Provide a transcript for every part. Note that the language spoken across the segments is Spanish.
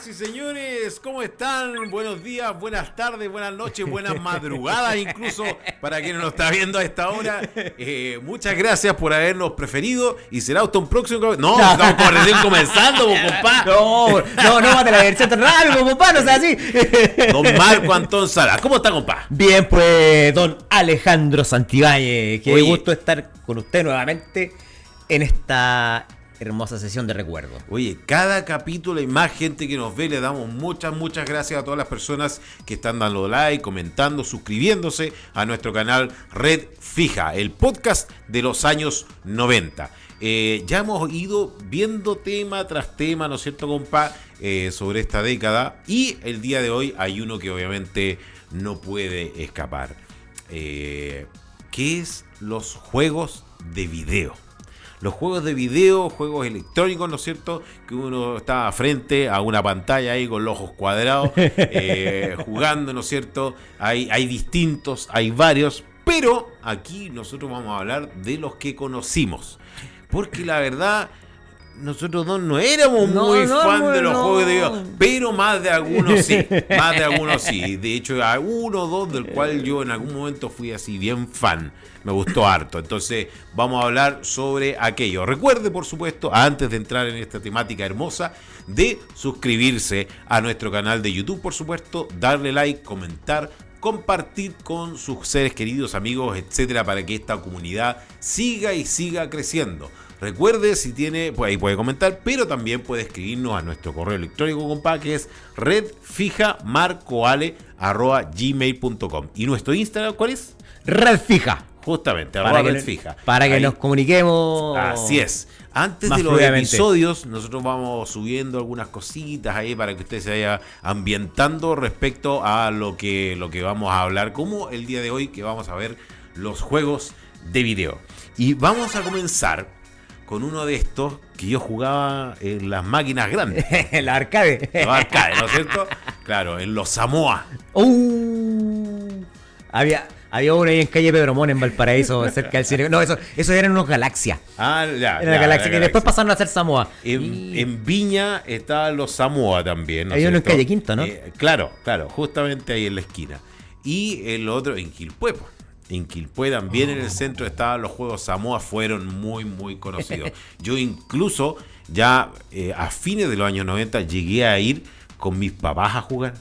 Señoras y señores, ¿cómo están? Buenos días, buenas tardes, buenas noches, buenas madrugadas, incluso para quien nos está viendo a esta hora. Muchas gracias por habernos preferido y será hasta un próximo... No, estamos recién comenzando, compa. No, mate la versión tan rápido, compa, no sea así. Don Marco Antón Sala, ¿cómo está, compa? Bien, pues, don Alejandro Santibáñez, qué gusto estar con usted nuevamente en esta hermosa sesión de recuerdo. Oye, cada capítulo hay más gente que nos ve. Le damos muchas gracias a todas las personas que están dando like, comentando, suscribiéndose a nuestro canal Red Fija, el podcast de los años 90. Ya hemos ido viendo tema tras tema, ¿no es cierto, compa? Sobre esta década, y el día de hoy hay uno que obviamente no puede escapar. ¿Qué es los juegos de video? Los juegos de video, juegos electrónicos, ¿no es cierto? Que uno está frente a una pantalla ahí con los ojos cuadrados, jugando, ¿no es cierto? Hay distintos, hay varios, pero aquí nosotros vamos a hablar de los que conocimos. Porque la verdad, nosotros dos no éramos muy fan de los juegos de video, pero más de algunos sí. De hecho, hay uno o dos del cual yo en algún momento fui así bien fan. Me gustó harto. Entonces vamos a hablar sobre aquello. Recuerde, por supuesto, antes de entrar en esta temática hermosa, de suscribirse a nuestro canal de YouTube, por supuesto, darle like, comentar, compartir con sus seres queridos, amigos, etcétera, para que esta comunidad siga y siga creciendo. Recuerde, si tiene, pues ahí puede comentar, pero también puede escribirnos a nuestro correo electrónico, compa, que es redfijamarcoale@gmail.com. ¿Y nuestro Instagram cuál es? Red Fija. Justamente, @redfija. Para que nos comuniquemos. Así es. Antes de los episodios, nosotros vamos subiendo algunas cositas ahí para que usted se vaya ambientando respecto a lo que vamos a hablar, como el día de hoy, que vamos a ver los juegos de video. Y vamos a comenzar con uno de estos que yo jugaba en las máquinas grandes. En la arcade. Los arcades, ¿no es cierto? Claro, en los Samoa. Había uno ahí en calle Pedromón, en Valparaíso, cerca del cine. No, eso eran unos Galaxia. Era Galaxia, que después pasaron a ser Samoa. En Viña estaban los Samoa también, ¿no? Hay uno en calle Quinto, ¿no? Claro, justamente ahí en la esquina. Y el otro en Quilpué. En Quilpué también, en el centro, estaban los juegos Samoa, fueron muy conocidos. Yo incluso ya a fines de los años 90 llegué a ir con mis papás a jugar.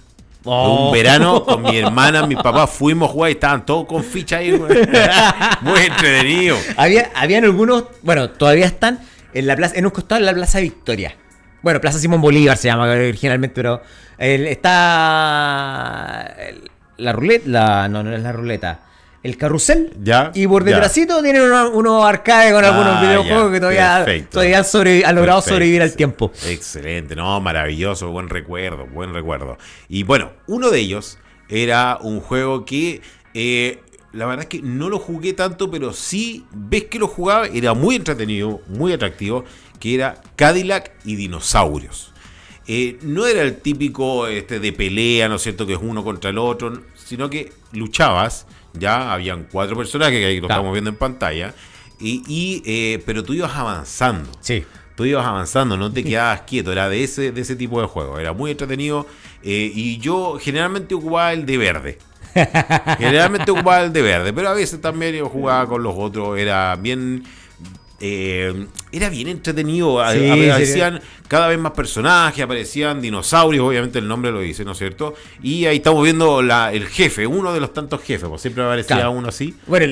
Un verano con mi hermana, mis papás fuimos a jugar y estaban todos con ficha ahí. Muy entretenido. Habían algunos, bueno, todavía están en la plaza, en un costado de la Plaza Victoria. Bueno, Plaza Simón Bolívar se llama originalmente, pero está la ruleta, no es la ruleta. El carrusel, ya, y por detrásito tienen unos arcades con algunos videojuegos que todavía han logrado sobrevivir al tiempo. Excelente, no, maravilloso, buen recuerdo. Y bueno, uno de ellos era un juego que la verdad es que no lo jugué tanto, pero sí ves que lo jugaba, era muy entretenido, muy atractivo, que era Cadillac y Dinosaurios. No era el típico de pelea, ¿no es cierto?, que es uno contra el otro, sino que luchabas. Ya habían 4 personajes que ahí lo estamos viendo en pantalla, pero tú ibas avanzando. Sí. Tú ibas avanzando, no te quedabas quieto. Era de ese tipo de juego. Era muy entretenido. Y yo generalmente ocupaba el de verde. Pero a veces también yo jugaba con los otros. Era bien entretenido. Sí, aparecían cada vez más personajes, aparecían dinosaurios, obviamente el nombre lo dice, ¿no es cierto? Y ahí estamos viendo el jefe, uno de los tantos jefes, pues siempre aparecía uno así. Bueno,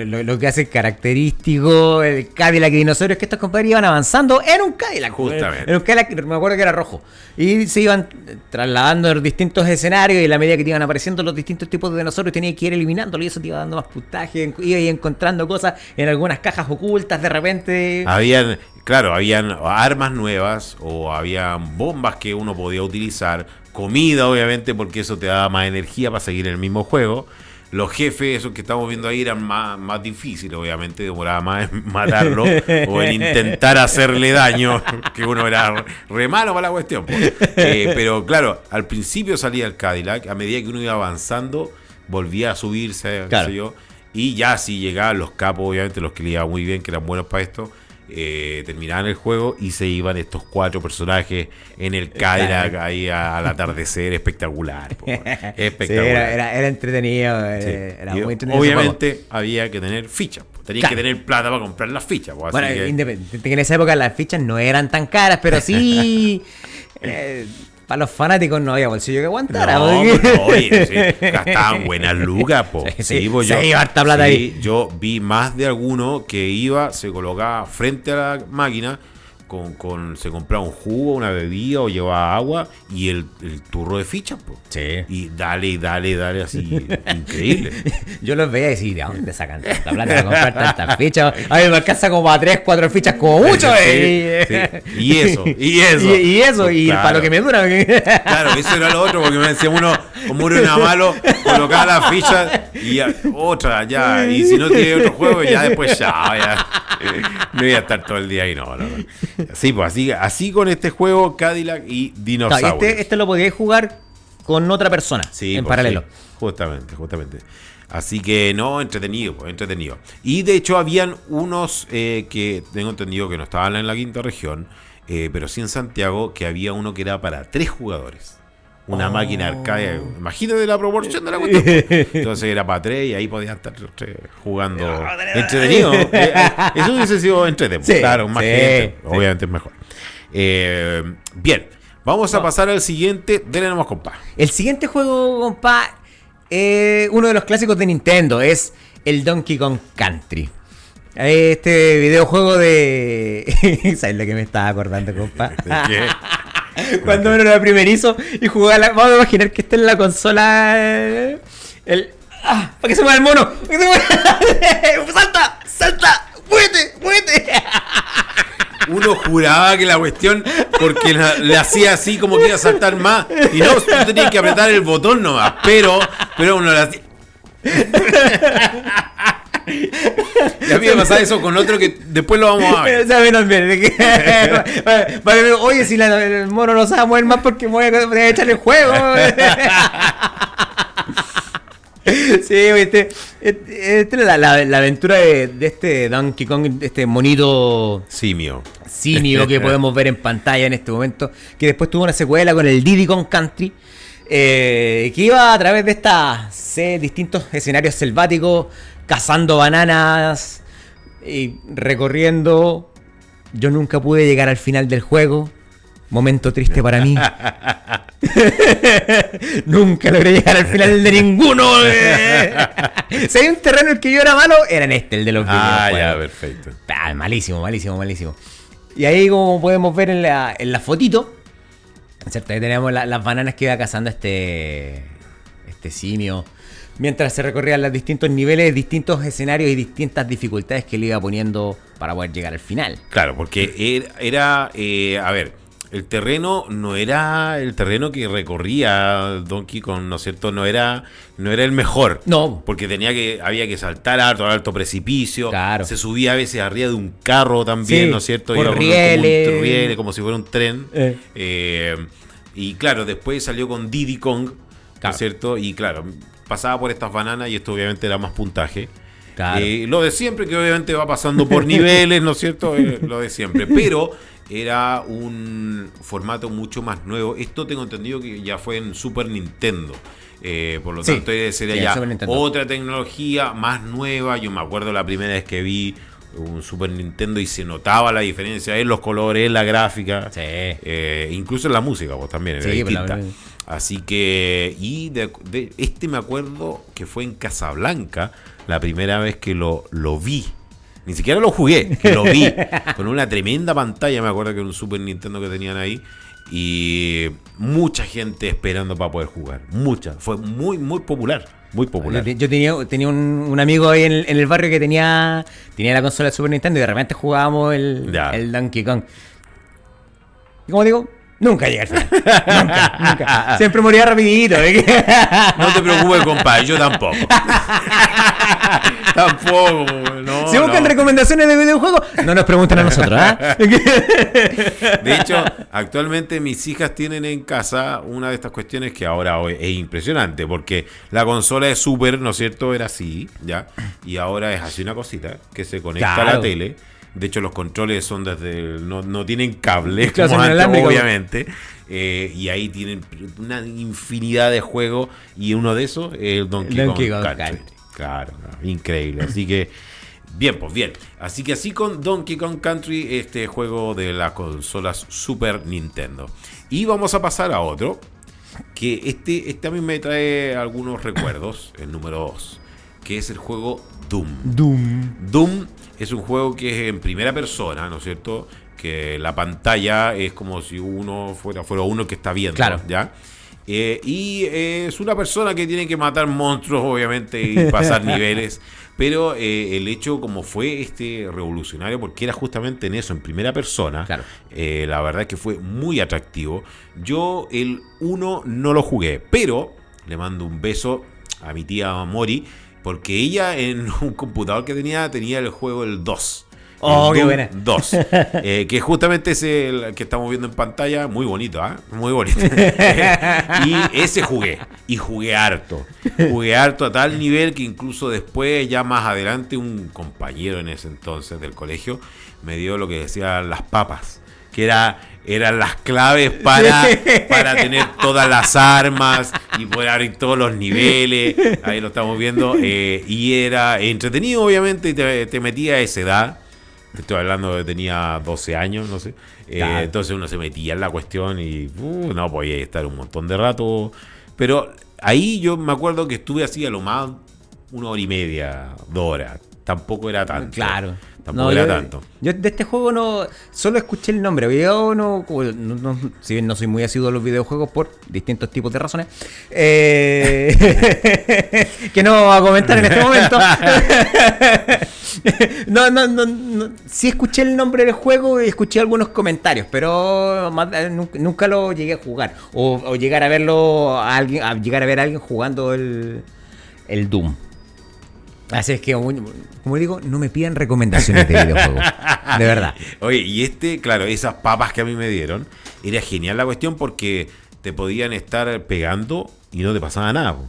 lo que hace característico el Cadillac y dinosaurios es que estos compadres iban avanzando en un Cadillac. Justamente. En un Cadillac, me acuerdo que era rojo. Y se iban trasladando en distintos escenarios, y a la medida que te iban apareciendo los distintos tipos de dinosaurios tenías que ir eliminándolo, y eso te iba dando más puntaje, ibas encontrando cosas en algunas cajas ocultas de repente. Habían armas nuevas, o habían bombas que uno podía utilizar, comida obviamente, porque eso te daba más energía para seguir el mismo juego. Los jefes, esos que estamos viendo ahí, eran más difíciles, obviamente, demoraba más en matarlo o en intentar hacerle daño, que uno era re malo para la cuestión. Pero claro, al principio salía el Cadillac, a medida que uno iba avanzando, volvía a subirse, qué sé yo, y ya si llegaban los capos, obviamente los que le iban muy bien, que eran buenos para esto, terminaban el juego y se iban estos 4 personajes en el Cadillac ahí al atardecer. Espectacular. Espectacular. Sí, era entretenido. Sí. Era Y muy entretenido. obviamente había que tener fichas. Tenías que tener plata para comprar las fichas. Así Bueno, que... independiente que en esa época las fichas no eran tan caras, pero sí. Para los fanáticos no había bolsillo que aguantara. No, porque- pues no, oye, sí, gastaban buenas lucas, po. Sí, Pues se iba harta plata ahí. Yo vi más de alguno que iba, se colocaba frente a la máquina, se compraba un jugo, una bebida o llevaba agua y el turro de fichas, po. Sí. Y dale, así, increíble. Yo los veía y decía, ¿de dónde sacan tanta plata para comprar tantas fichas? A mí me alcanza como a 3, 4 fichas como mucho. Sí. Y eso. Y eso, y Claro. para lo que me dura. Claro, eso era lo otro, porque me decía uno, como era malo, colocaba las fichas y ya, otra, ya. Y si no tiene otro juego, ya después ya. No iba a estar todo el día ahí, no. Sí, pues así con este juego, Cadillac y No, Dinosaurios. este lo podíais jugar con otra persona Sí, en pues, paralelo. sí, justamente. Así que no, entretenido. Y de hecho habían unos que tengo entendido que no estaban en la quinta región, pero sí en Santiago, que había uno que era para 3 jugadores. Una máquina arcade, imagínate la proporción de la cuestión. Entonces era para 3 y ahí podían estar los 3 jugando entretenido. Eso hubiese sido entretenido. Sí, Claro, más sí, gente, sí. obviamente es mejor. Bien, vamos a pasar al siguiente. Dele nomás, compa. El siguiente juego, compa, uno de los clásicos de Nintendo, es el Donkey Kong Country. Este videojuego de... ¿Sabes lo que me estaba acordando, compa? ¿De qué? Cuando uno era primerizo y jugaba vamos a imaginar que está en la consola para que se mueva el mono, para que se mueva. ¡Salta! ¡Muévete! Uno juraba que la cuestión, porque le hacía así como que iba a saltar más, y no, tú tenías que apretar el botón nomás, pero uno le hacía... Y a mí me pasaba eso con otro que después lo vamos a ver. O sea, menos bien. Oye, si el mono no sabe mover más porque voy a echarle el juego. Sí, esta es la aventura de este Donkey Kong, este monito Simio. que podemos ver en pantalla en este momento, que después tuvo una secuela con el Diddy Kong Country, que iba a través de distintos escenarios selváticos, cazando bananas y recorriendo. Yo nunca pude llegar al final del juego. Momento triste para mí. Nunca logré llegar al final de ninguno. Si hay un terreno en el que yo era malo, era en el de los videojuegos. Ya, perfecto. Malísimo. Y ahí, como podemos ver en la fotito, ¿cierto? Ahí tenemos las bananas que iba cazando este simio, mientras se recorrían los distintos niveles, distintos escenarios y distintas dificultades que le iba poniendo para poder llegar al final. Claro, porque era a ver, el terreno no era el terreno que recorría Donkey Kong, ¿no es cierto? No era el mejor. No. Porque había que saltar alto precipicio. Claro. Se subía a veces arriba de un carro también, Sí, ¿no es cierto? por Iba como rieles. rieles, como si fuera un tren. Y claro, después salió con Diddy Kong, ¿no Claro. es cierto? Y claro, pasaba por estas bananas y esto obviamente era más puntaje. Claro. Lo de siempre, que obviamente va pasando por niveles, ¿no es cierto? Lo de siempre. Pero era un formato mucho más nuevo. Esto tengo entendido que ya fue en Super Nintendo. Por lo Sí, tanto, sería sí, ya Super Nintendo. otra tecnología más nueva. Yo me acuerdo la primera vez que vi un Super Nintendo y se notaba la diferencia en los colores, en la gráfica. Sí. Incluso en la música, pues también era Sí, pero distinta. Así que, y de este me acuerdo que fue en Casablanca la primera vez que lo vi. Ni siquiera lo jugué, que lo vi. Con una tremenda pantalla, me acuerdo que era un Super Nintendo que tenían ahí. Y mucha gente esperando para poder jugar. Mucha. Fue muy, muy popular. Muy popular. Yo tenía un amigo ahí en el barrio que tenía la consola de Super Nintendo y de repente jugábamos el Donkey Kong. Y como digo, nunca llegué al final. Nunca. Siempre moría rapidito. No te preocupes, compadre, yo tampoco. Tampoco, no. Si buscan no. recomendaciones de videojuegos, no nos preguntan a nosotros, ¿ah? De hecho, actualmente mis hijas tienen en casa una de estas cuestiones que ahora es impresionante, porque la consola de Super, ¿no es cierto?, era así, ¿ya? Y ahora es así una cosita que se conecta a la Claro. tele De hecho, los controles son no tienen cable, Claro, como son antes, inalámbricos. obviamente. Y ahí tienen una infinidad de juegos. Y uno de esos es el Donkey Kong Country. Claro, increíble. Así que, bien, pues bien. Así que así con Donkey Kong Country, este juego de las consolas Super Nintendo. Y vamos a pasar a otro. Que este a mí me trae algunos recuerdos. El número 2. Que es el juego Doom. Doom es un juego que es en primera persona, ¿no es cierto? Que la pantalla es como si uno fuera uno que está viendo, claro. ¿ya? Y es una persona que tiene que matar monstruos, obviamente, y pasar niveles. Pero el hecho como fue revolucionario, porque era justamente en eso, en primera persona, claro. La verdad es que fue muy atractivo. Yo el 1 no lo jugué, pero le mando un beso a mi tía Mori, porque ella en un computador que tenía el juego el 2. Oh, el qué buena. 2. Que justamente es el que estamos viendo en pantalla. Muy bonito, ¿eh? Muy bonito. Y ese jugué. Y jugué harto. Jugué harto a tal nivel que incluso después, ya más adelante, un compañero en ese entonces del colegio me dio lo que decían las papas. Que eran las claves para tener todas las armas y poder abrir todos los niveles. Ahí lo estamos viendo. Y era entretenido, obviamente, y te metía a esa edad. Estoy hablando de que tenía 12 años, no sé. Claro. Entonces uno se metía en la cuestión y no podía estar un montón de rato. Pero ahí yo me acuerdo que estuve así a lo más 1 hora y media, 2 horas. Tampoco era tanto. Claro. Tampoco era tanto. Yo de este juego no solo escuché el nombre. Yo si bien no soy muy asiduo a los videojuegos por distintos tipos de razones, que no voy a comentar en este momento. No. Sí escuché el nombre del juego y escuché algunos comentarios, pero nunca lo llegué a jugar. O llegar a verlo llegar a ver a alguien jugando el Doom. Así es que, como digo, no me pidan recomendaciones de videojuegos. De verdad. Oye, y claro, esas papas que a mí me dieron, era genial la cuestión porque te podían estar pegando y no te pasaba nada. Po.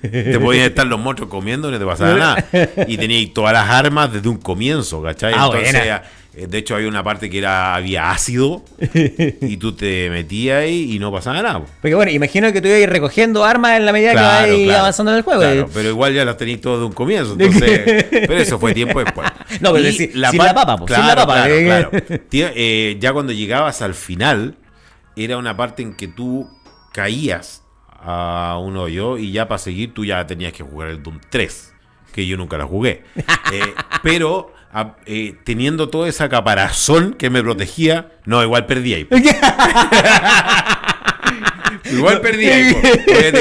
Te podían estar los monstruos comiendo y no te pasaba nada. Y tenías todas las armas desde un comienzo, ¿cachai? Entonces, buena. De hecho, había una parte que había ácido y tú te metías ahí y no pasaba nada. Po. Porque bueno, imagino que tú ibas recogiendo armas en la medida que vas avanzando en el juego. Claro, pero igual ya las tenías todas de un comienzo. Entonces, pero eso fue tiempo después. No, pero sin la papa, claro, sin la papa. Claro. Ya cuando llegabas al final, era una parte en que tú caías a un hoyo y ya para seguir tú ya tenías que jugar el Doom 3, que yo nunca la jugué. Pero teniendo toda esa caparazón que me protegía, no, igual perdía ahí. Igual perdí ahí.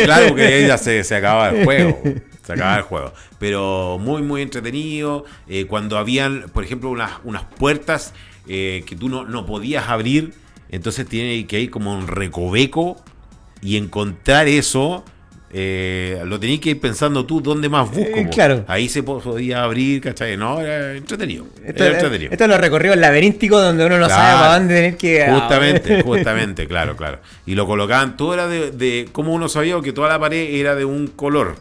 Claro, porque ahí ya se acababa el juego. Se acababa el juego. Pero muy, muy entretenido. Cuando habían, por ejemplo, unas puertas que tú no podías abrir, entonces tienes que ir como un recoveco y encontrar eso. Lo tenías que ir pensando tú dónde más busco. Claro. Ahí se podía abrir, ¿cachai? No, era entretenido. Esto es los recorridos laberínticos donde uno no sabe para dónde tener que... Justamente, claro. Y lo colocaban, todo era de como uno sabía que toda la pared era de un color.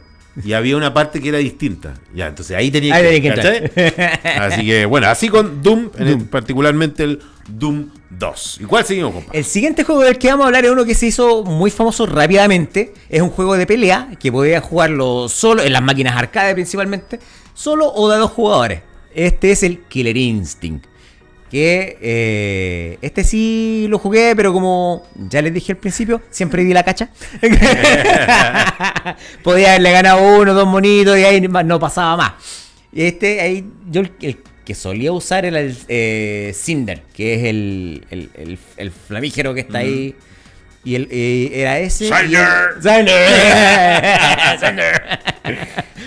Y había una parte que era distinta. Ya, entonces ahí tenía que ¿cachai? Así que, bueno, así con Doom. Particularmente el Doom 2. ¿Y cuál seguimos, compa? El siguiente juego del que vamos a hablar es uno que se hizo muy famoso rápidamente. Es un juego de pelea que podía jugarlo solo, en las máquinas arcade principalmente, solo o de 2 jugadores. Este es el Killer Instinct. Que este sí lo jugué, pero como ya les dije al principio, siempre di la cacha. Podía haberle ganado 1 o 2 monitos y ahí no pasaba más. Ahí yo el que solía usar era el Cinder, que es el flamígero que está ahí. Y era ese. Cinder.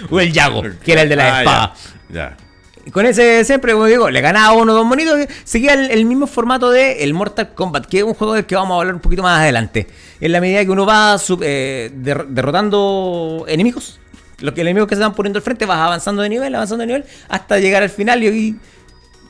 O el Yago, que era el de la espada. Ya. Con ese siempre, como digo, le ganaba 1 o 2 monitos. Seguía el mismo formato de el Mortal Kombat, que es un juego del que vamos a hablar un poquito más adelante. En la medida que uno va derrotando enemigos, los enemigos que se van poniendo al frente, vas avanzando de nivel, hasta llegar al final y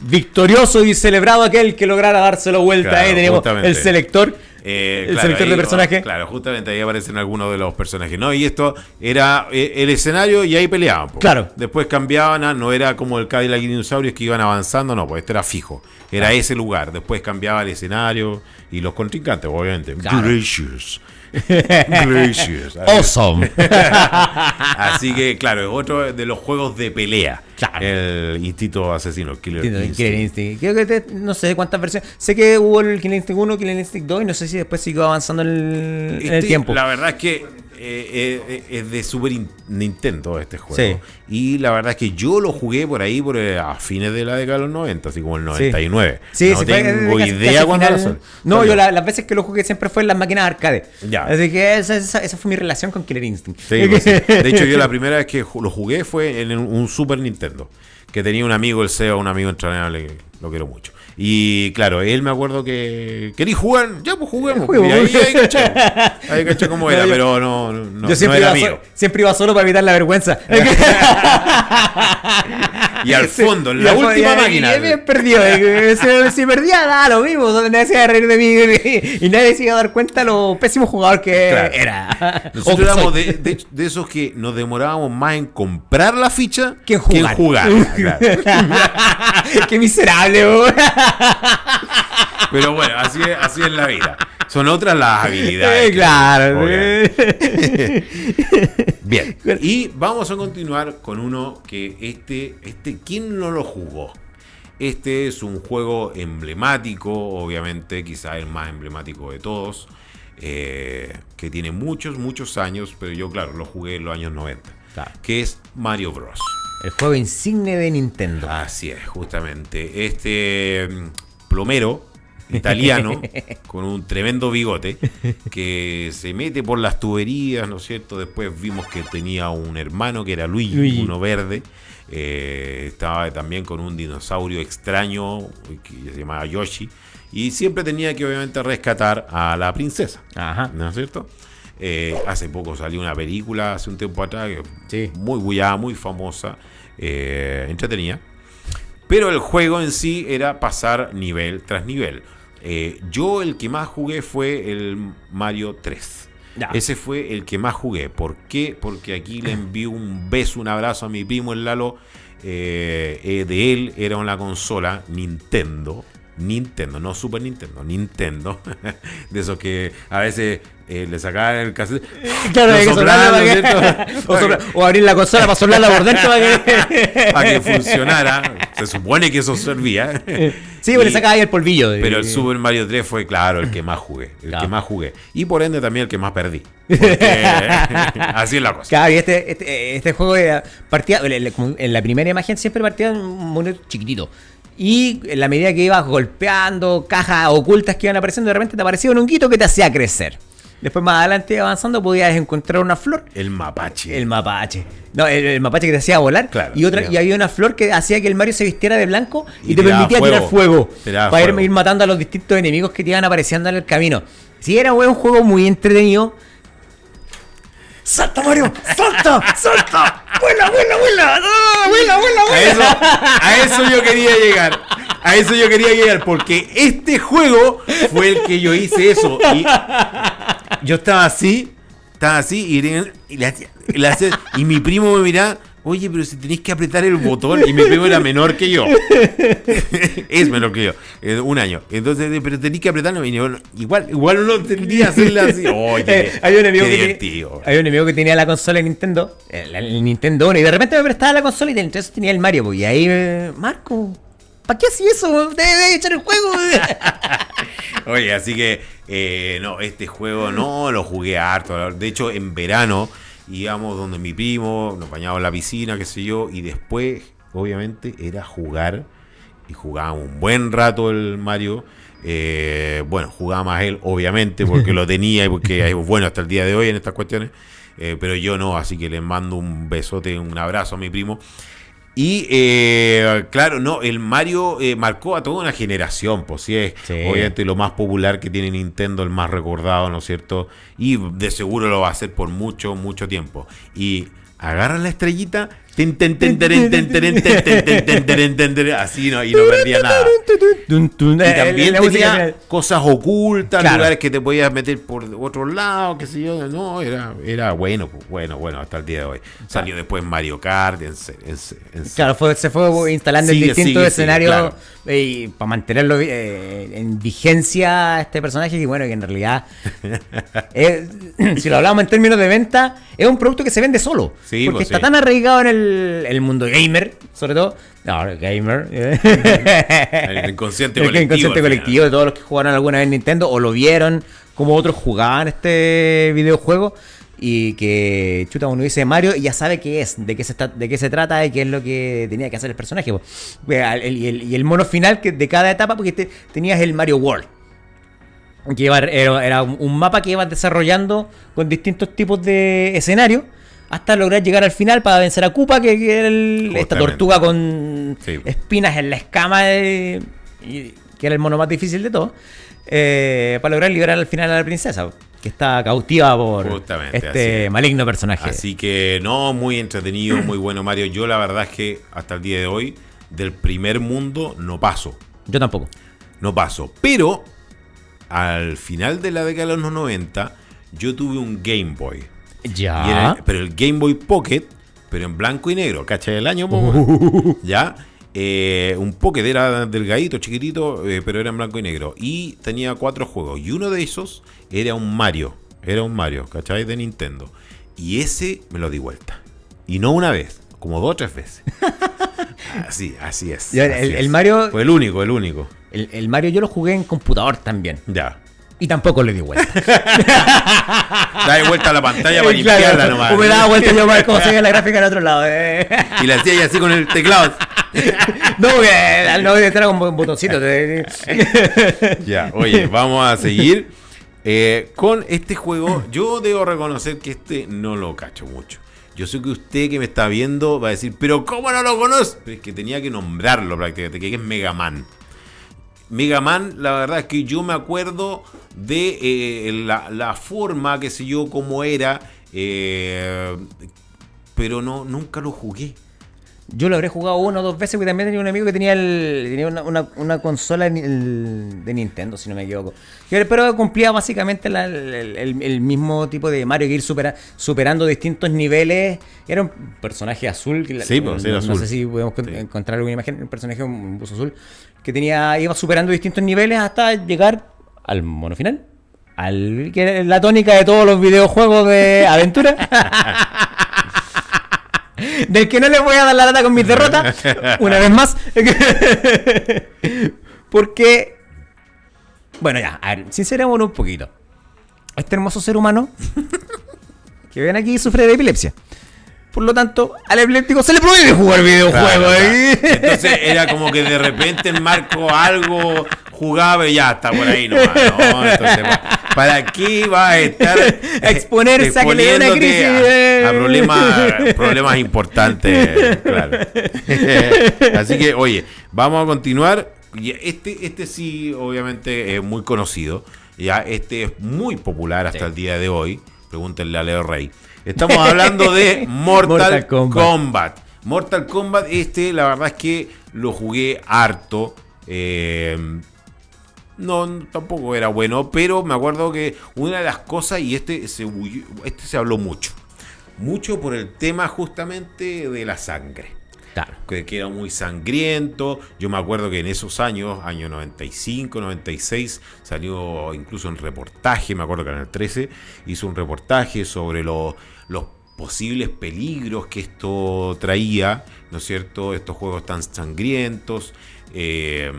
victorioso y celebrado aquel que lograra dárselo vuelta. Claro, Tenemos justamente. el selector. El selector de personajes. Claro, justamente ahí aparecen algunos de los personajes, ¿no? Y esto era el escenario y ahí peleaban. Claro. Después cambiaban, no era como el Cadillac y dinosaurios que iban avanzando, no, pues este era fijo. Era ese lugar. Después cambiaba el escenario y los contrincantes, obviamente. Claro. Gracious. Gracious. Awesome. Así que, claro, es otro de los juegos de pelea. Claro. El instinto asesino, Killer Instinct. Killer Instinct. Creo que no sé cuántas versiones. Sé que hubo el Killer Instinct 1, Killer Instinct 2 y no sé si después siguió avanzando en el tiempo. La verdad es que es de Super Nintendo este juego. Sí. Y la verdad es que yo lo jugué por ahí a fines de la década de los 90, así como el 99. Sí, no sí, tengo fue idea casi cuándo final. salió. No, yo las veces que lo jugué siempre fue en las máquinas arcade. Ya. Así que esa fue mi relación con Killer Instinct. Sí, pues sí. De hecho, yo la primera vez que lo jugué fue en un Super Nintendo. Que tenía un amigo, el CEO, un amigo entrañable, que lo quiero mucho. Y claro, él me acuerdo que quería jugar, ya pues juguemos. Y ahí caché cómo era, pero no yo siempre, no era iba mío. siempre iba solo para evitar la vergüenza. Y al fondo, en la última máquina. Y bien perdido. Si perdía, da lo mismo. Nadie se iba a reír de mí. Y nadie se iba a dar cuenta lo pésimo jugador que era. Nosotros éramos de esos que nos demorábamos más en comprar la ficha que en jugar. Claro. Qué miserable, Pero bueno, así es la vida. Son otras las habilidades. Claro. Bien. Y vamos a continuar con uno que ¿quién no lo jugó? Este es un juego emblemático, obviamente, quizás el más emblemático de todos, que tiene muchos años, pero yo, claro, lo jugué en los años 90, Claro. que es Mario Bros. El juego insigne de Nintendo. Así es, justamente. Este plomero italiano con un tremendo bigote que se mete por las tuberías, ¿no es cierto? Después vimos que tenía un hermano que era Luigi. Uno verde. Estaba también con un dinosaurio extraño que se llamaba Yoshi. Y siempre tenía que obviamente rescatar a la princesa. Ajá. ¿No es cierto? Hace poco salió una película, hace un tiempo atrás, Sí. muy bullada, muy famosa, entretenida. Pero el juego en sí era pasar nivel tras nivel. Yo el que más jugué fue el Mario 3. Ya. Ese fue el que más jugué. ¿Por qué? Porque aquí le envío un beso, un abrazo a mi primo el Lalo. De él era una consola Nintendo, no Super Nintendo, Nintendo. De esos que a veces le sacaban el cassette. Claro, hay que soplaban, soplarlo, ¿no es cierto? o abrir la consola para soplarla por dentro Para que funcionara. Se supone que eso servía. Sí, pues le sacaba ahí el polvillo. Pero el Super Mario 3 fue, claro, el que más jugué. Claro. Que más jugué. Y por ende también el que más perdí. Porque así es la cosa. Claro, y este juego partía, en la primera imagen siempre partía un monito chiquitito. Y en la medida que ibas golpeando cajas ocultas que iban apareciendo, de repente te aparecía un honguito que te hacía crecer. Después más adelante avanzando podías encontrar una flor. El mapache. El mapache. No, el mapache que te hacía volar. Claro, y había una flor que hacía que el Mario se vistiera de blanco y te tiraba permitía tirar fuego. Tiraba Para fuego. ir matando a los distintos enemigos que te iban apareciendo en el camino. Sí, era un juego muy entretenido. ¡Salta, Mario! ¡Salta! ¡Salta! ¡Vuela, vuela, vuela! ¡Ah, vuela, vuela, vuela! A eso yo quería llegar. A eso yo quería llegar. Porque este juego fue el que yo hice eso. Y yo estaba así y mi primo me miraba. Oye, pero si tenés que apretar el botón. Y mi primo era menor que yo. Es menor que yo. 1 año. Entonces, pero tenés que apretarlo. Y yo, igual no entendía hacerle así. Oye, Hay un enemigo qué que divertido. hay un enemigo que tenía la consola de Nintendo. El Nintendo 1. Y de repente me prestaba la consola y entonces tenía el Mario. Y ahí, Marco, ¿para qué hacía eso? Debe echar el juego. Oye, así que no, este juego no lo jugué harto. De hecho, en verano íbamos donde mi primo, nos bañábamos en la piscina, qué sé yo, y después, obviamente, era jugar. Y jugábamos un buen rato el Mario. Bueno, jugaba más él, obviamente, porque lo tenía y porque es bueno hasta el día de hoy en estas cuestiones. Pero yo no, así que le mando un besote, un abrazo a mi primo. Y claro, no, el Mario marcó a toda una generación, pues sí es obviamente lo más popular que tiene Nintendo, el más recordado, ¿no es cierto? Y de seguro lo va a hacer por mucho tiempo. Y agarra la estrellita Así no, y no perdía nada. Y también tenía cosas ocultas, claro, lugares que te podías meter por otro lado, qué sé yo. No, era bueno, hasta el día de hoy. Salió después Mario Kart. Claro, se fue instalando en distintos escenarios, claro, y para mantenerlo en vigencia este personaje, que bueno, que en realidad si lo hablamos en términos de venta, es un producto que se vende solo, sí, porque está tan arraigado en el mundo gamer, sobre todo. No, gamer. El inconsciente colectivo de todos los que jugaron alguna vez Nintendo o lo vieron como otros jugaban este videojuego. Y que chuta, uno dice Mario y ya sabe qué es, de qué se trata y qué es lo que tenía que hacer el personaje. Y el mono final de cada etapa, porque tenías el Mario World, que era un mapa que ibas desarrollando con distintos tipos de escenarios hasta lograr llegar al final para vencer a Koopa, que era esta tortuga con espinas en la escama, que era el mono más difícil de todo, para lograr liberar al final a la princesa, que está cautiva por este maligno personaje. Así que no, muy entretenido, muy bueno Mario. Yo la verdad es que hasta el día de hoy del primer mundo no paso. Yo tampoco. No paso. Pero al final de la década de los 90 yo tuve un Game Boy. Ya. Pero el Game Boy Pocket, pero en blanco y negro. ¿Cachai? El año, ¿ya? Un Pocket era delgadito, chiquitito, pero era en blanco y negro. Y tenía 4 juegos. Y uno de esos era un Mario. ¿Cachai? De Nintendo. Y ese me lo di vuelta. Y no una vez, como 2 o 3 veces. Así es. El Mario fue el único. El Mario yo lo jugué en computador también. Ya. Y tampoco le di vuelta. Dale vuelta a la pantalla para limpiarla nomás. Me daba vuelta yo para ver cómo se ve la gráfica del otro lado. Y la hacía ahí así con el teclado. No, porque no estar con botoncitos. Ya, oye, vamos a seguir con este juego. Yo debo reconocer que no lo cacho mucho. Yo sé que usted que me está viendo va a decir, pero ¿cómo no lo conoce? Pero es que tenía que nombrarlo prácticamente, que es Mega Man. Mega Man, la verdad es que yo me acuerdo de la forma, qué sé yo, cómo era, pero nunca lo jugué. Yo lo habré jugado 1 o 2 veces, porque también tenía un amigo que tenía una consola de Nintendo, si no me equivoco. Pero cumplía básicamente el mismo tipo de Mario, que ir superando distintos niveles. Era un personaje azul. Sí, pues era azul. No sé si podemos encontrar alguna imagen. Un personaje, un buzo azul, que iba superando distintos niveles hasta llegar al mono final. Que es la tónica de todos los videojuegos de aventura. Del que no le voy a dar la lata con mis derrotas, una vez más. Porque, bueno, ya, a ver, sincerémonos un poquito. Este hermoso ser humano que ven aquí sufre de epilepsia. Por lo tanto, al epiléptico se le prohíbe jugar videojuegos. Claro. Entonces era como que de repente el Marco algo jugaba y ya está por ahí nomás, ¿no? Entonces, ¿para qué va a estar exponerse a que le dé una crisis a problemas importantes? Claro. Así que, oye, vamos a continuar. Este sí, obviamente, es muy conocido. Ya, este es muy popular hasta el día de hoy. Pregúntenle a Leo Rey. Estamos hablando de Mortal Kombat. Mortal Kombat, la verdad es que lo jugué harto. No, tampoco era bueno, pero me acuerdo que una de las cosas, y se habló mucho por el tema justamente de la sangre. Claro. Que era muy sangriento. Yo me acuerdo que en esos años 95, 96, salió incluso un reportaje, me acuerdo que Canal 13 hizo un reportaje sobre los posibles peligros que esto traía, ¿no es cierto? Estos juegos tan sangrientos, que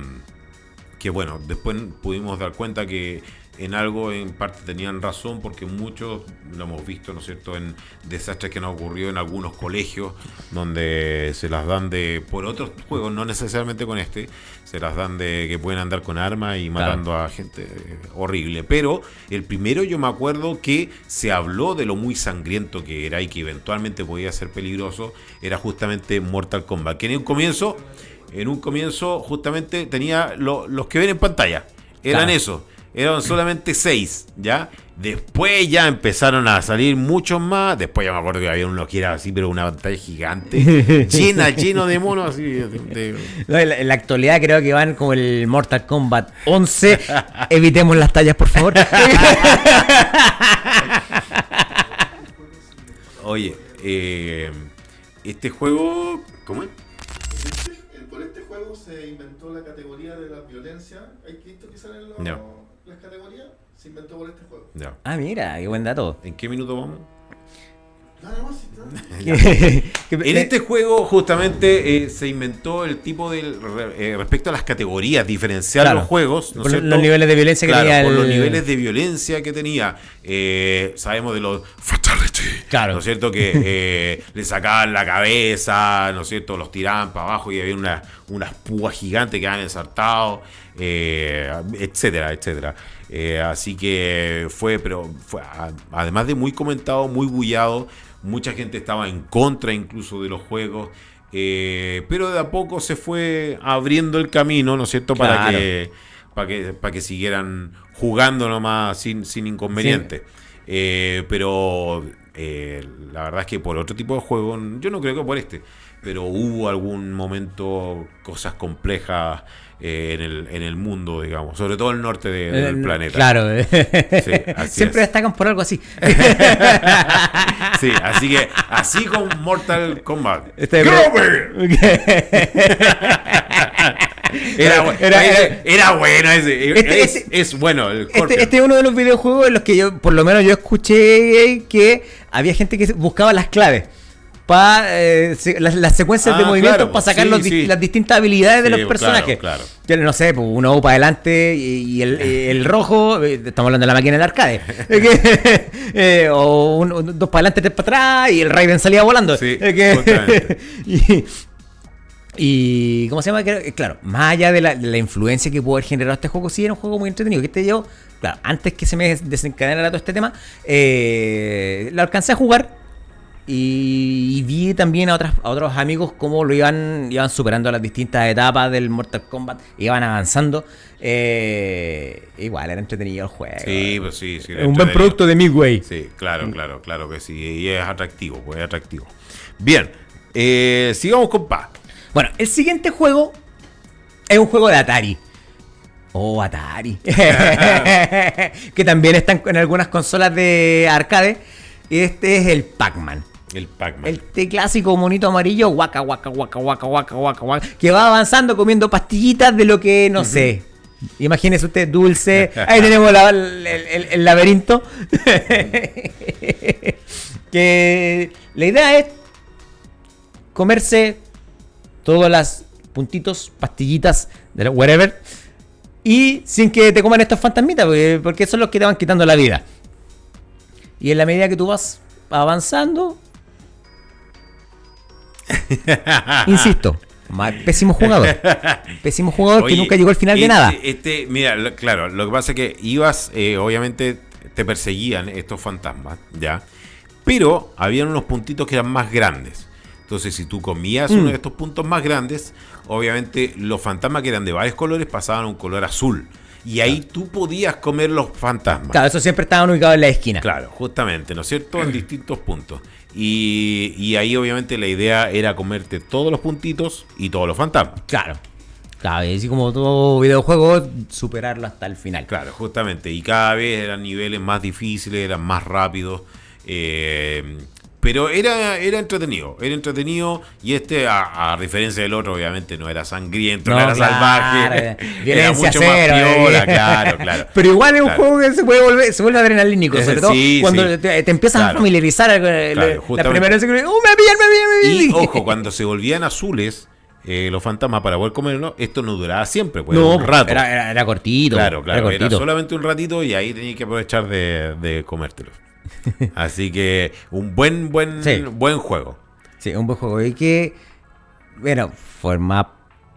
bueno, después pudimos dar cuenta que en algo en parte tenían razón, porque muchos lo hemos visto, ¿no es cierto?, en desastres que han ocurrido en algunos colegios donde se las dan por otros juegos, no necesariamente con se las dan de que pueden andar con armas y matando a gente horrible. Pero el primero, yo me acuerdo que se habló de lo muy sangriento que era y que eventualmente podía ser peligroso, era justamente Mortal Kombat, que en un comienzo justamente tenía los que ven en pantalla, eran esos. Eran solamente 6, ¿ya? Después ya empezaron a salir muchos más. Después ya me acuerdo que había uno que era así, pero una pantalla gigante, lleno de monos. Así, No, en la actualidad creo que van como el Mortal Kombat 11. Evitemos las tallas, por favor. Oye, este juego... ¿Cómo es? Por este juego se inventó la categoría de la violencia. ¿Hay visto que salen las categorías? Se inventó por este juego. No. Ah, mira, qué buen dato. ¿En qué minuto vamos? Nada más, ¿sí? En este juego justamente se inventó el tipo de respecto a las categorías, diferenciar Claro. los juegos, ¿no es Por cierto? los niveles de violencia que tenía por el- los niveles de violencia que tenía. Sabemos de los fatality, Claro. ¿no es cierto? Que le sacaban la cabeza, ¿no es cierto? Los tiraban para abajo y había unas púas gigantes que habían ensartado, etcétera, etcétera. Así que fue además de muy comentado, muy bullado. Mucha gente estaba en contra incluso de los juegos, pero de a poco se fue abriendo el camino, ¿no es cierto? Claro. Para que siguieran jugando nomás sin inconveniente. Pero la verdad es que por otro tipo de juego, yo no creo que por este, pero hubo algún momento cosas complejas en el mundo, digamos, sobre todo el norte del planeta. Claro. Sí, así Siempre es. destacan por algo así. Sí, así que así con Mortal Kombat. Este- Era bueno ese. Este- Es bueno el Scorpion. Este es uno de los videojuegos en los que yo, por lo menos yo escuché que había gente que buscaba las claves para las secuencias de movimientos claro, para sacar sí, sí. las distintas habilidades de Sí, los personajes. claro. Que no sé, pues uno para adelante y el rojo, estamos hablando de la máquina del arcade. O dos para adelante, tres para atrás y el Raiden salía volando. Sí, justamente. Y ¿cómo se llama? Claro, más allá de la influencia que pudo haber generado este juego, sí era un juego muy entretenido. Que yo, claro, antes que se me desencadenara todo este tema, lo alcancé a jugar y vi también a otros amigos cómo lo iban superando las distintas etapas del Mortal Kombat, iban avanzando. Igual era entretenido el juego. Sí, pues sí. Es un buen producto de Midway. Sí, claro que sí. Y es atractivo, pues es atractivo. Bien, sigamos con Paz. Bueno, el siguiente juego es un juego de Atari. Oh, Atari. Que también están en algunas consolas de arcade. Este es el Pac-Man. El Pac-Man. Este clásico monito amarillo, guaca, guaca, guaca, guaca, guaca, guaca, guaca, que va avanzando comiendo pastillitas de lo que no sé. Imagínese usted dulce. Ahí tenemos el laberinto. Que la idea es comerse todas las puntitos, pastillitas, de whatever, y sin que te coman estos fantasmitas, porque son los que te van quitando la vida. Y en la medida que tú vas avanzando, insisto, pésimo jugador. Pésimo jugador. Oye, que nunca llegó al final de nada. Mira, claro, lo que pasa es que ibas, obviamente te perseguían estos fantasmas, ¿ya? Pero habían unos puntitos que eran más grandes. Entonces, si tú comías uno de estos puntos más grandes, obviamente los fantasmas que eran de varios colores pasaban a un color azul. Y ahí tú podías comer los fantasmas. Claro, eso siempre estaban ubicados en la esquina. Claro, justamente, ¿no es cierto? En distintos puntos. Y ahí obviamente la idea era comerte todos los puntitos y todos los fantasmas. Claro. Claro, y así como todo videojuego, superarlo hasta el final. Claro, justamente. Y cada vez eran niveles más difíciles, eran más rápidos. Pero era entretenido. Era entretenido. Y a diferencia del otro, obviamente no era sangriento, no era claro, salvaje. violencia Era mucho cero, más piola, claro. Pero igual es un Claro. juego que se vuelve adrenalínico, sobre todo Sí, cuando sí. te empiezas a Claro. familiarizar con la justamente. primera vez que me pillan. Y ojo, cuando se volvían azules los fantasmas para poder comerlos, esto no duraba siempre, pues No, era un rato. era cortito. Claro, era era cortito. solamente un ratito y ahí tenías que aprovechar de comértelos. Así que un buen Sí. juego. Sí, un buen juego. Y que, bueno, forma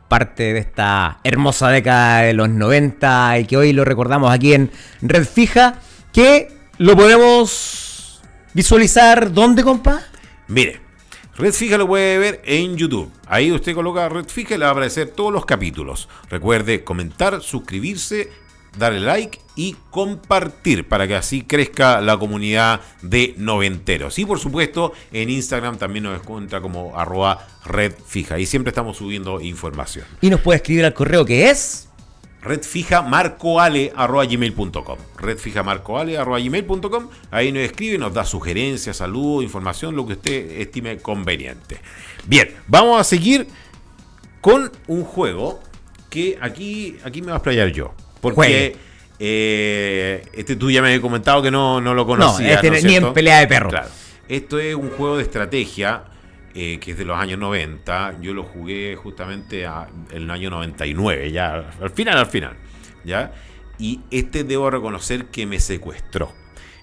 parte de esta hermosa década de los 90 y que hoy lo recordamos aquí en Red Fija, que lo podemos visualizar, ¿dónde, compa? Mire, Red Fija lo puede ver en YouTube. Ahí usted coloca Red Fija y le va a aparecer todos los capítulos. Recuerde comentar, suscribirse darle like y compartir para que así crezca la comunidad de noventeros. Y por supuesto en Instagram también nos encuentra como @redfija y siempre estamos subiendo información. Y nos puede escribir al correo que es redfijamarcoale@gmail.com. redfijamarcoale@gmail.com. Ahí nos escribe, nos da sugerencias, saludos, información, lo que usted estime conveniente. Bien, vamos a seguir con un juego que aquí me voy a explayar yo. Porque tú ya me habías comentado que no lo conocía. No, ni en pelea de perro. Claro. Esto es un juego de estrategia que es de los años 90. Yo lo jugué justamente en el año 99, ya al final, ¿ya? Y debo reconocer que me secuestró.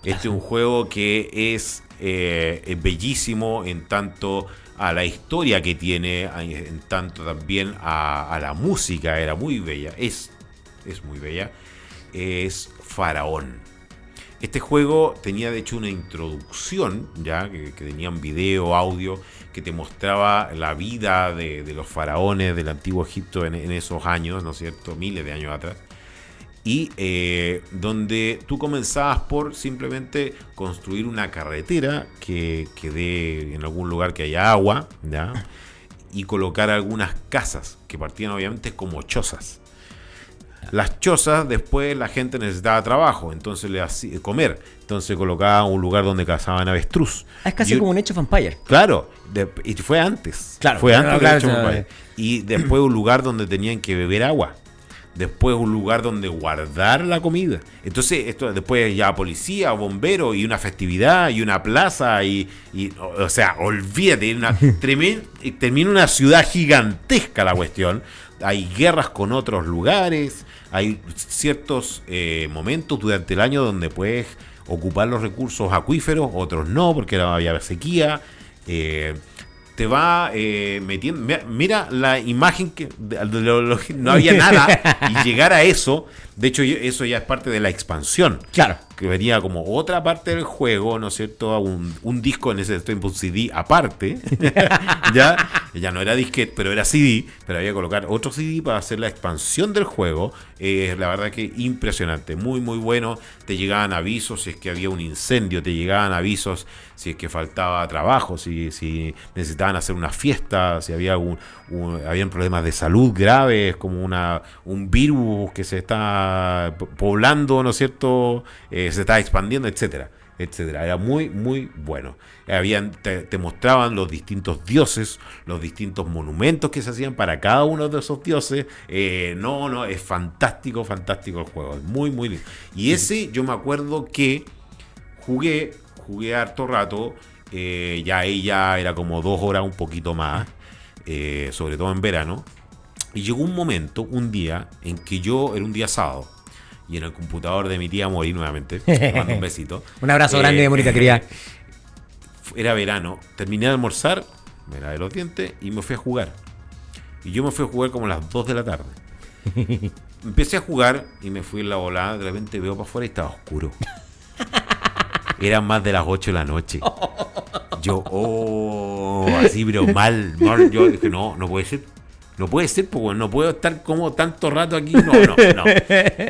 Este es un juego que es bellísimo en tanto a la historia que tiene, en tanto también a la música, era muy bella, es muy bella, es Faraón. Este juego tenía de hecho una introducción, ya que tenía un video, audio, que te mostraba la vida de los faraones del antiguo Egipto en esos años, ¿no es cierto? Miles de años atrás. Y donde tú comenzabas por simplemente construir una carretera que dé en algún lugar que haya agua, ¿ya? Y colocar algunas casas que partían obviamente como chozas. Las chozas después la gente necesitaba trabajo, entonces le hacía comer, entonces colocaba un lugar donde cazaban avestruz. Es casi como un Age of Empires. Claro, y fue antes. Claro, fue antes claro, de Age of Empires. Y después un lugar donde tenían que beber agua. Después un lugar donde guardar la comida. Entonces, después ya policía, bombero y una festividad y una plaza o sea, olvídate, termina una ciudad gigantesca la cuestión. Hay guerras con otros lugares, hay ciertos momentos durante el año donde puedes ocupar los recursos acuíferos, otros no, porque había sequía. Te va metiendo. Mira la imagen que no había nada y llegar a eso. De hecho, eso ya es parte de la expansión. Claro. Que venía como otra parte del juego, ¿no es cierto? Un disco en ese tiempo, un CD aparte. ya no era disquete, pero era CD. Pero había que colocar otro CD para hacer la expansión del juego. La verdad que impresionante. Muy, muy bueno. Te llegaban avisos si es que había un incendio. Te llegaban avisos si es que faltaba trabajo. Si necesitaban hacer una fiesta. Si había habían problemas de salud graves, como un virus que se está poblando, ¿no es cierto? Se está expandiendo, etcétera, etcétera. Era muy, muy bueno. Te mostraban los distintos dioses, los distintos monumentos que se hacían para cada uno de esos dioses. Es fantástico, fantástico el juego. Es muy, muy lindo. Y ese, yo me acuerdo que jugué harto rato. Ya ella era como 2 horas, un poquito más. Sobre todo en verano. Y llegó un día en que era un día sábado. Y en el computador de mi tía morí nuevamente. Le mando un besito. Un abrazo grande de Mónica, querida. Era verano. Terminé de almorzar, me lavé los dientes y me fui a jugar. Y yo me fui a jugar como a las 2 de la tarde. Empecé a jugar y me fui en la volada. De repente veo para afuera y estaba oscuro. Eran más de las 8 de la noche. Yo, así, pero mal. Yo dije, no puede ser. No puede ser, porque no puedo estar como tanto rato aquí. No.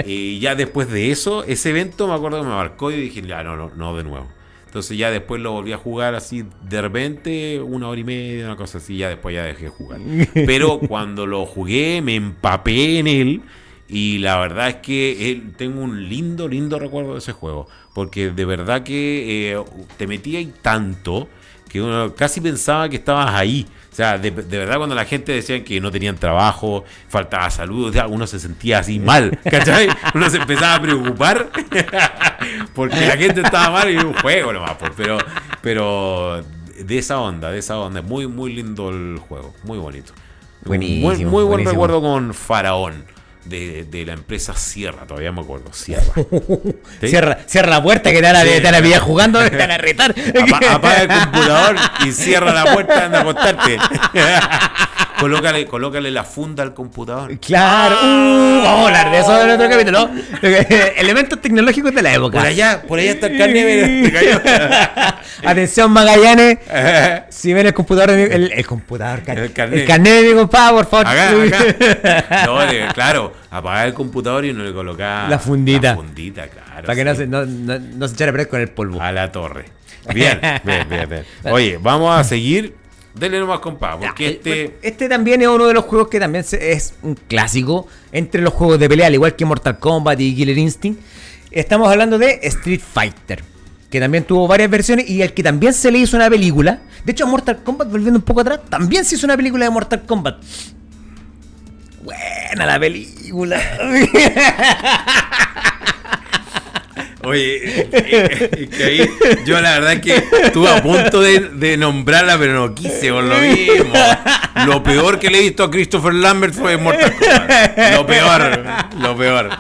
Y ya después de eso, ese evento me acuerdo que me marcó y dije, ya, no, de nuevo. Entonces ya después lo volví a jugar así, de repente, 1 hora y media, una cosa así, ya después ya dejé de jugar. Pero cuando lo jugué, me empapé en él. Y la verdad es que tengo un lindo recuerdo de ese juego. Porque de verdad que te metí ahí tanto que uno casi pensaba que estabas ahí. O sea, de verdad cuando la gente decía que no tenían trabajo, faltaba salud, o sea, uno se sentía así mal, ¿cachai? Uno se empezaba a preocupar porque la gente estaba mal y un juego nomás, pero de esa onda, muy, muy lindo el juego, muy bonito. Buenísimo, muy buen buenísimo. recuerdo con Faraón. De la empresa Sierra, todavía me acuerdo, Sierra. ¿Sí? Cierra la puerta que te van a pillar jugando, te van a retar. Apaga el computador y cierra la puerta, anda a acostarte. colócale la funda al computador. Claro, vamos a hablar de eso en otro capítulo. Elementos tecnológicos de la época. Por allá está el carnet, te cayó. Atención, Magallanes. Si ven el computador, el computador, El el carnet de mi compadre, por favor. Acá. No, claro, apagar el computador y no le colocar la fundita. La fundita, claro. Para que no se echara a perder con el polvo. A la torre. Bien. Oye, vamos a seguir. Dele nomás, compa, porque este también es uno de los juegos que también es un clásico entre los juegos de pelea, al igual que Mortal Kombat y Killer Instinct. Estamos hablando de Street Fighter, que también tuvo varias versiones y al que también se le hizo una película. De hecho, a Mortal Kombat, volviendo un poco atrás, también se hizo una película de Mortal Kombat. Buena la película. Oye, que ahí yo la verdad es que estuve a punto de nombrarla, pero no quise por lo mismo. Lo peor que le he visto a Christopher Lambert fue Mortal Kombat. Lo peor.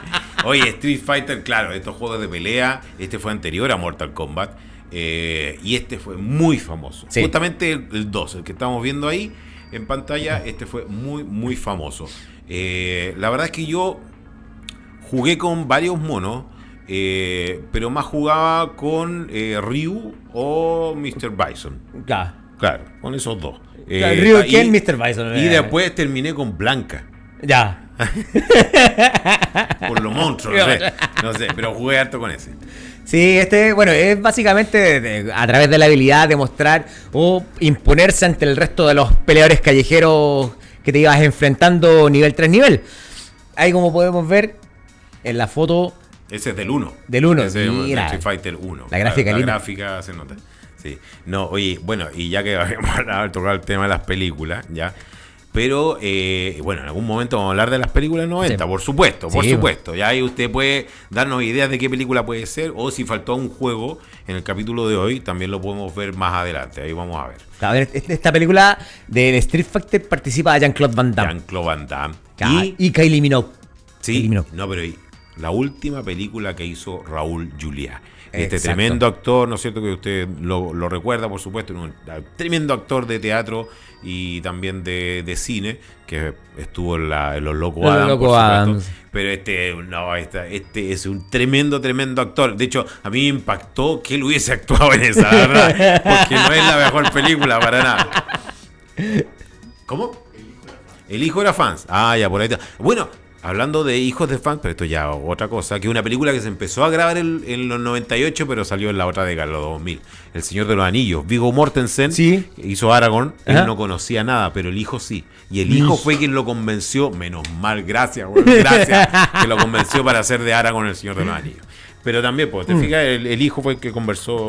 Oye, Street Fighter, claro, estos juegos de pelea, este fue anterior a Mortal Kombat. Y este fue muy famoso. Sí. Justamente el 2, el que estamos viendo ahí en pantalla, este fue muy, muy famoso. La verdad es que yo jugué con varios monos. Pero más jugaba con Ryu o Mr. Bison. Claro, con esos dos. Ryu y Mr. Bison. Y después terminé con Blanca. Ya. Por los monstruos, no sé, pero jugué harto con ese. Sí, bueno, es básicamente a través de la habilidad de mostrar o imponerse ante el resto de los peleadores callejeros que te ibas enfrentando nivel tras nivel. Ahí, como podemos ver en la foto. Ese es del 1. Del 1, mira. Street Fighter 1. La gráfica la gráfica se nota. Sí. No, oye, bueno, y ya que habíamos tocado el tema de las películas, ya. Pero, bueno, en algún momento vamos a hablar de las películas 90, sí. Por supuesto. Ya ahí usted puede darnos ideas de qué película puede ser, o si faltó un juego en el capítulo de hoy, también lo podemos ver más adelante. Ahí vamos a ver. A ver, esta película de Street Fighter participa Jean-Claude Van Damme. Jean-Claude Van Damme. Y Kylie Minogue. Sí, no, pero la última película que hizo Raúl Juliá. Exacto. Tremendo actor, ¿no es cierto? Que usted lo recuerda, por supuesto, un tremendo actor de teatro y también de cine, que estuvo en Los Locos Adams, pero este es un tremendo actor. De hecho, a mí me impactó que él hubiese actuado en esa, ¿verdad? Porque no es la mejor película para nada. ¿Cómo? El hijo era fans. Ya por ahí está. Bueno, hablando de hijos de fans, pero esto ya otra cosa, que es una película que se empezó a grabar en los 98, pero salió en la otra década, los 2000. El Señor de los Anillos. Viggo Mortensen hizo Aragorn. Él no conocía nada, pero el hijo sí. Y el hijo fue quien lo convenció, menos mal, gracias, que lo convenció para hacer de Aragorn el Señor de los Anillos. Pero también, pues, te fijas, el hijo fue el que comenzó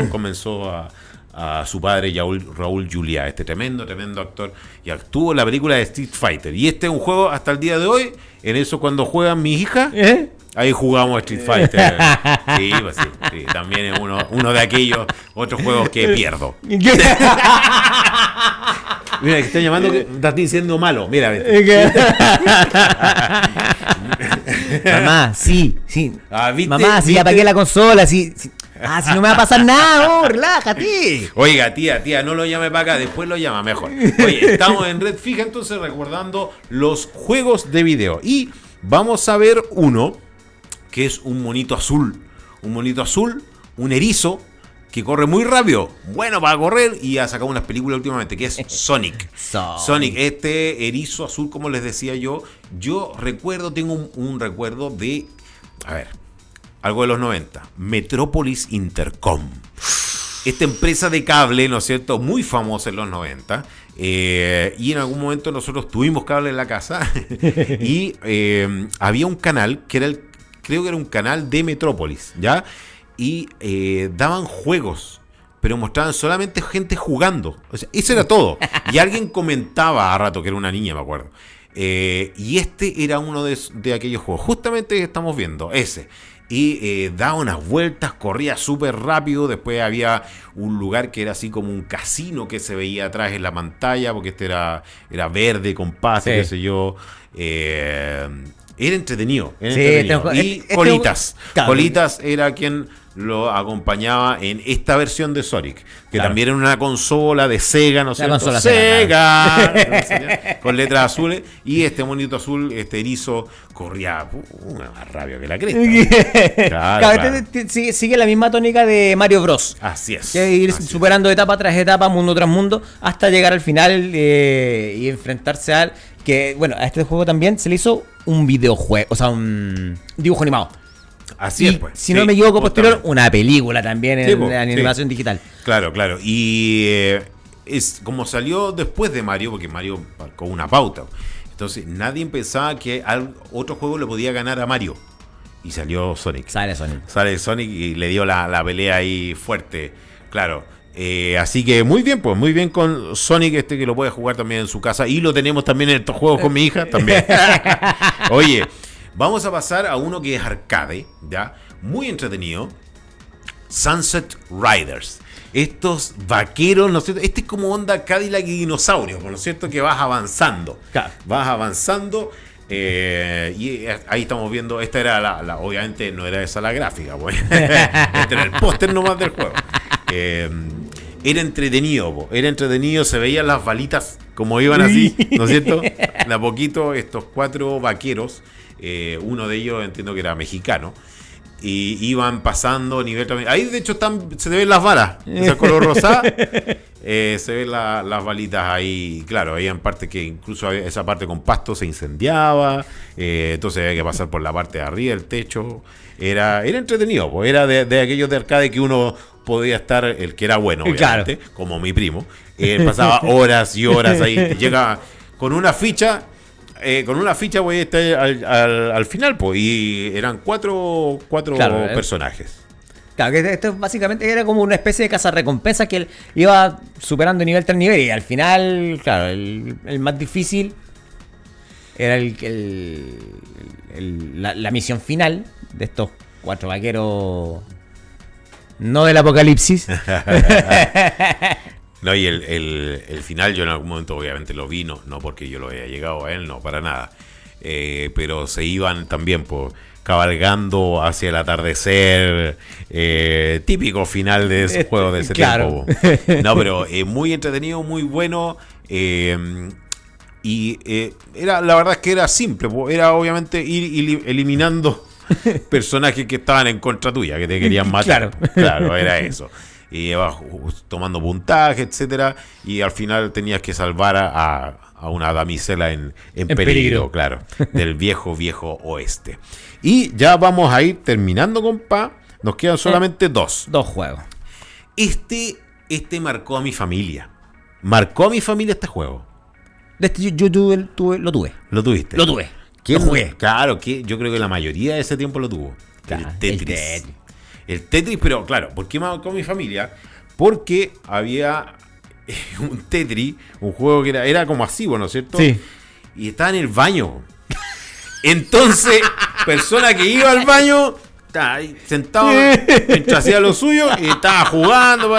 a su padre Raúl Juliá, este tremendo actor, y actuó en la película de Street Fighter. Y este es un juego hasta el día de hoy. En eso, cuando juegan mis hijas, ahí jugamos Street Fighter. Sí, pues sí, también es uno de aquellos otros juegos que pierdo. Mira, que están llamando, que estás diciendo malo. Mira, mamá, sí. ¿viste? Mamá, si ya apagué la consola, si no me va a pasar nada, relájate. Oiga, tía, no lo llame para acá, después lo llama mejor. Oye, estamos en Red Fija, entonces recordando los juegos de video. Y vamos a ver uno que es un monito azul. Un erizo que corre muy rápido. Bueno para correr y ha sacado unas películas últimamente, que es Sonic. Sonic, este erizo azul, como les decía yo. Yo tengo un recuerdo de... A ver... algo de los 90, Metropolis Intercom. Esta empresa de cable, ¿no es cierto?, muy famosa en los 90. Y en algún momento nosotros tuvimos cable en la casa. Y había un canal que creo que era un canal de Metrópolis, ¿ya? Y daban juegos, pero mostraban solamente gente jugando. O sea, eso era todo. Y alguien comentaba a rato, que era una niña, me acuerdo. Y este era uno de aquellos juegos. Justamente estamos viendo ese. Y daba unas vueltas, corría súper rápido. Después había un lugar que era así como un casino que se veía atrás en la pantalla, porque este era verde, con paz, qué sé yo. Era entretenido. Y Colitas. Colitas era quien lo acompañaba en esta versión de Sonic, que Claro. también era una consola de Sega, ¿no es La cierto? consola Sega, con letras azules, y este monito azul, este erizo, corría una más rápido que la cresta. Claro, Claro, claro. sigue la misma tónica de Mario Bros. Así es. Que ir así es. superando etapa tras etapa, mundo tras mundo, hasta llegar al final y enfrentarse al... Que, bueno, a este juego también se le hizo un videojuego, o sea, un dibujo animado. Así Y, es, pues. si no Sí, me equivoco, posterior, justamente. una película también Sí, en po, sí. animación digital. Claro, claro. Y es como salió después de Mario, porque Mario marcó una pauta. Entonces nadie pensaba que otro juego le podía ganar a Mario. Y salió Sonic. Sale Sonic. Sale Sonic y le dio la pelea ahí fuerte. Claro. Así que muy bien, pues muy bien con Sonic, que lo puede jugar también en su casa. Y lo tenemos también en estos juegos con mi hija también. Oye, vamos a pasar a uno que es arcade, ¿ya? Muy entretenido. Sunset Riders. Estos vaqueros, ¿no es cierto? Este es como onda Cadillac y dinosaurio, ¿no es cierto? Que vas avanzando. Claro. Vas avanzando. Y ahí estamos viendo. Esta era obviamente no era esa la gráfica, pues. Este era el póster nomás del juego. Era entretenido, era entretenido, se veían las balitas como iban así, ¿no es cierto? De a poquito estos 4 vaqueros, uno de ellos entiendo que era mexicano, y iban pasando nivel también. Ahí de hecho se ven las balas, esa color rosada, se ven las balitas ahí, claro, había parte que incluso esa parte con pasto se incendiaba, entonces había que pasar por la parte de arriba del techo. Era entretenido, pues era de aquellos de arcade que uno podía estar, el que era bueno, obviamente, Claro. como mi primo, pasaba horas y horas ahí, llega con una ficha voy a estar al final, pues, y eran cuatro Claro, personajes. Claro, que esto básicamente era como una especie de cazarrecompensa que él iba superando nivel tras nivel y al final, claro, el más difícil era la misión final de estos 4 vaqueros, no del apocalipsis. No, y el final yo en algún momento obviamente lo vi, no porque yo lo haya llegado a él, no, para nada. Pero se iban también por cabalgando hacia el atardecer, típico final de ese juego de ese claro. tiempo. No, pero muy entretenido, muy bueno. Y era, la verdad es que era simple, era obviamente ir eliminando personajes que estaban en contra tuya, que te querían matar. Claro, era eso. Y ibas tomando puntaje, etcétera, y al final tenías que salvar a una damisela en peligro, claro, del viejo oeste. Y ya vamos a ir terminando, compa. Nos quedan solamente 2 juegos. Este marcó a mi familia. Marcó a mi familia este juego. Yo lo tuve. ¿Lo tuviste? Lo tuve. ¿Quién Lo jugué. Claro, que yo creo que la mayoría de ese tiempo lo tuvo. Claro, el Tetris. El Tetris, pero claro, ¿por qué marcó a mi familia? Porque había un Tetris, un juego que era como así, ¿no es cierto? Sí. Y estaba en el baño. Entonces, persona que iba al baño, estaba ahí sentado mientras hacía lo suyo y estaba jugando.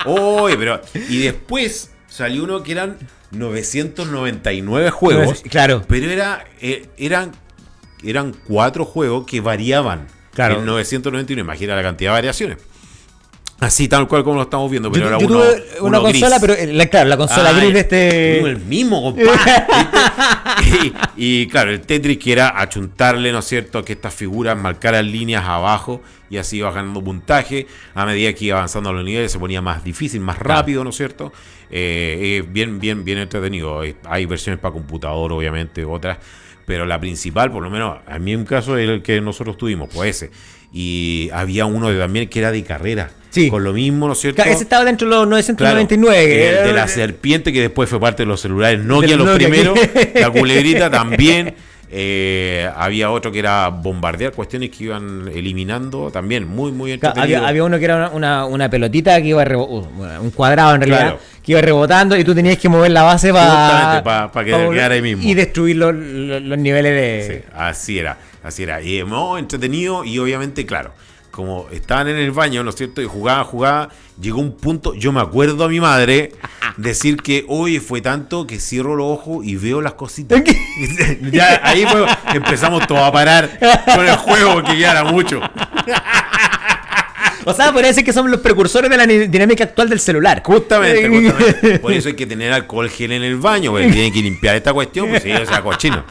Oye, pero. Y después salió uno que eran 999 juegos. Claro. Pero eran 4 juegos que variaban. Claro. En 999, imagina la cantidad de variaciones. Así, tal cual como lo estamos viendo, pero Yo era tuve una consola, gris. pero claro, la consola gris de este. El mismo, compadre. y claro, el Tetris que era achuntarle, ¿no es cierto?, que estas figuras marcaran líneas abajo y así iba ganando puntaje. A medida que iba avanzando los niveles se ponía más difícil, más rápido, ¿no es cierto? Bien entretenido. Hay versiones para computador, obviamente, otras. Pero la principal, por lo menos, a mí en un caso es el que nosotros tuvimos, pues ese. Y había uno también que era de carrera. Sí. Con lo mismo, ¿no es cierto? Ese estaba dentro de los 999. Claro, el de la serpiente, que después fue parte de los celulares Nokia, los Nokia. primeros. La culebrita también. Había otro que era bombardear cuestiones que iban eliminando. También muy entretenido. Había uno que era una pelotita que iba un cuadrado en realidad, Claro. que iba rebotando y tú tenías que mover la base Justamente, para que quedara ahí mismo. y destruir los niveles de... Sí, así era. Y muy entretenido y obviamente, claro, como estaban en el baño, ¿no es cierto? Y jugaba, llegó un punto, yo me acuerdo a mi madre decir que, oye, fue tanto que cierro los ojos y veo las cositas. Ya ahí empezamos todos a parar con el juego, que ya era mucho. O sea, podría decir que somos los precursores de la dinámica actual del celular. Justamente. Por eso hay que tener alcohol gel en el baño, porque tienen que limpiar esta cuestión, pues sí, o sea, cochino.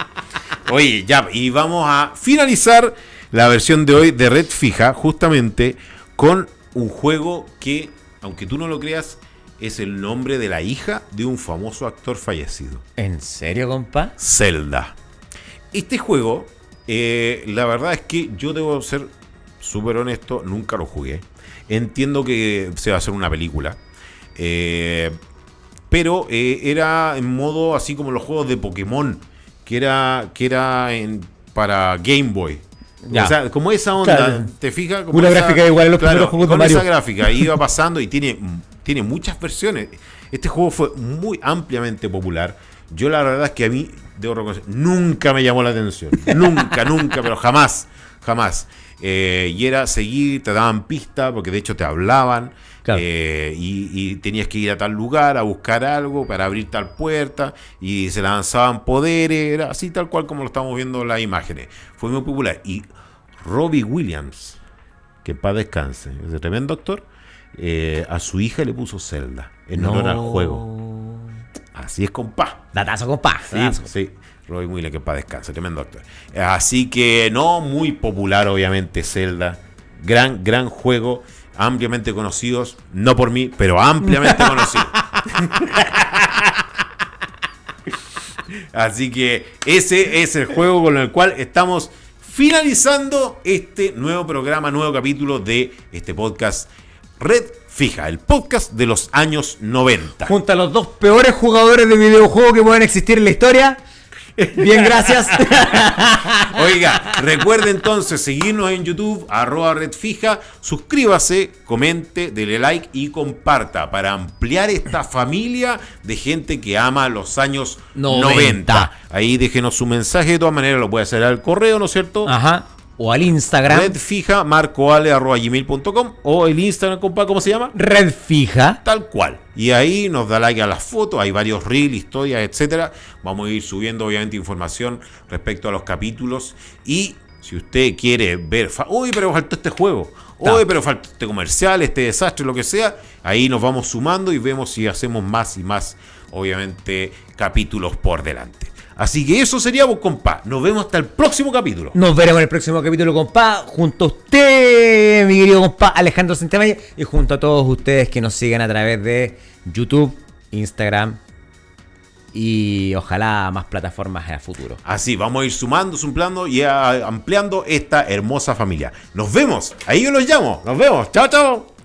Oye, ya, y vamos a finalizar la versión de hoy de Red Fija, justamente con un juego que, aunque tú no lo creas, es el nombre de la hija de un famoso actor fallecido. ¿En serio, compa? Zelda. Este juego, la verdad es que yo debo ser súper honesto, nunca lo jugué. Entiendo que se va a hacer una película. Pero era en modo así como los juegos de Pokémon, que era para Game Boy. Ya. O sea, como esa onda, Claro. ¿te fijas? Como Una esa, gráfica igual a los primeros juegos de con Mario. esa gráfica iba pasando y tiene muchas versiones. Este juego fue muy ampliamente popular. Yo la verdad es que a mí, debo reconocer, nunca me llamó la atención. Nunca, pero jamás. Y era seguir, te daban pistas, porque de hecho te hablaban. Claro. Y tenías que ir a tal lugar a buscar algo para abrir tal puerta y se lanzaban poderes, era así tal cual como lo estamos viendo en las imágenes. Fue muy popular. Y Robbie Williams, que en paz descanse, ese tremendo actor, a su hija le puso Zelda en honor al juego. Así es, compa. Datazo, compa. Sí. Robbie Williams, que en paz descanse, tremendo actor. Así que no, muy popular obviamente Zelda. Gran juego. Ampliamente conocidos, no por mí, pero ampliamente conocidos. Así que ese es el juego con el cual estamos finalizando este nuevo programa, nuevo capítulo de este podcast Red Fija, el podcast de los años 90. Junto a los dos peores jugadores de videojuegos que pueden existir en la historia. Bien, gracias. Oiga, recuerde entonces seguirnos en YouTube, @redfija, suscríbase, comente, dele like y comparta para ampliar esta familia de gente que ama los años 90. Ahí déjenos su mensaje, de todas maneras lo puede hacer al correo, ¿no es cierto? Ajá. O al Instagram. Redfija, marcoale@gmail.com, o el Instagram, compa, ¿cómo se llama? Red Fija. Tal cual. Y ahí nos da like a las fotos, hay varios reels, historias, etcétera. Vamos a ir subiendo obviamente información respecto a los capítulos. Y si usted quiere ver, uy, pero faltó este juego, uy, pero faltó este comercial, este desastre, lo que sea, ahí nos vamos sumando y vemos si hacemos más y más, obviamente, capítulos por delante. Así que eso sería, vos, compa. Nos vemos hasta el próximo capítulo. Nos veremos en el próximo capítulo, compa. Junto a usted, mi querido compa Alejandro Santamaría. Y junto a todos ustedes que nos sigan a través de YouTube, Instagram y ojalá más plataformas en el futuro. Así, vamos a ir sumando y ampliando esta hermosa familia. Nos vemos. Ahí yo los llamo. Nos vemos. Chao, chao.